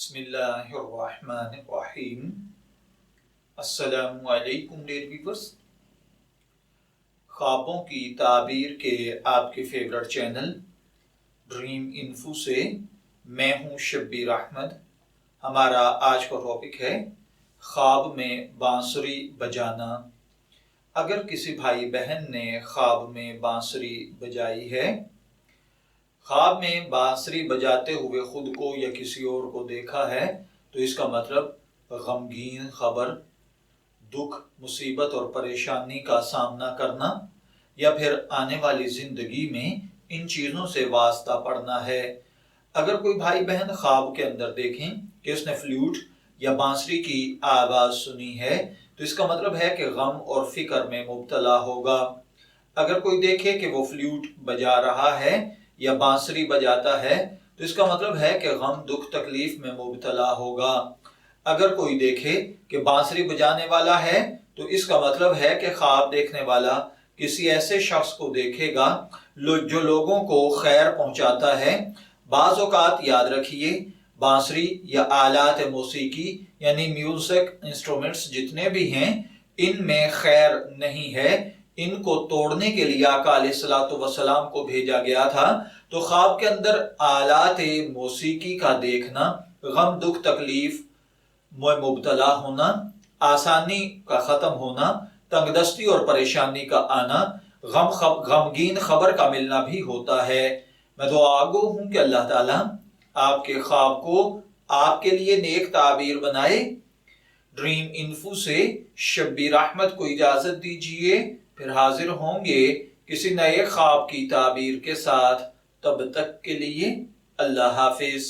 بسم اللہ الرحمن الرحیم۔ السلام علیکم ڈیئر ویورز، خوابوں کی تعبیر کے آپ کے فیورٹ چینل ڈریم انفو سے میں ہوں شبیر احمد۔ ہمارا آج کا ٹاپک ہے خواب میں بانسری بجانا۔ اگر کسی بھائی بہن نے خواب میں بانسری بجائی ہے، خواب میں بانسری بجاتے ہوئے خود کو یا کسی اور کو دیکھا ہے، تو اس کا مطلب غمگین خبر، دکھ، مصیبت اور پریشانی کا سامنا کرنا یا پھر آنے والی زندگی میں ان چیزوں سے واسطہ پڑنا ہے۔ اگر کوئی بھائی بہن خواب کے اندر دیکھیں کہ اس نے فلیوٹ یا بانسری کی آواز سنی ہے، تو اس کا مطلب ہے کہ غم اور فکر میں مبتلا ہوگا۔ اگر کوئی دیکھے کہ وہ فلیوٹ بجا رہا ہے یا بانسری بجاتا ہے، تو اس کا مطلب ہے کہ غم، دکھ، تکلیف میں مبتلا ہوگا۔ اگر کوئی دیکھے کہ بانسری بجانے والا ہے، تو اس کا مطلب ہے کہ خواب دیکھنے والا کسی ایسے شخص کو دیکھے گا جو لوگوں کو خیر پہنچاتا ہے۔ بعض اوقات یاد رکھیے، بانسری یا آلات موسیقی یعنی میوزک انسٹرومنٹس جتنے بھی ہیں، ان میں خیر نہیں ہے۔ ان کو توڑنے کے لیے آقا علیہ الصلوۃ والسلام کو بھیجا گیا تھا۔ تو خواب کے اندر آلات موسیقی کا دیکھنا، غم، دکھ، تکلیف میں مبتلا ہونا، آسانی کا ختم ہونا، تنگ دستی اور پریشانی کا آنا، غمگین خبر کا ملنا بھی ہوتا ہے۔ میں دعا گو ہوں کہ اللہ تعالیٰ آپ کے خواب کو آپ کے لیے نیک تعبیر بنائے۔ ڈریم انفو سے شبیر احمد کو اجازت دیجیے، پھر حاضر ہوں گے کسی نئے خواب کی تعبیر کے ساتھ۔ تب تک کے لیے اللہ حافظ۔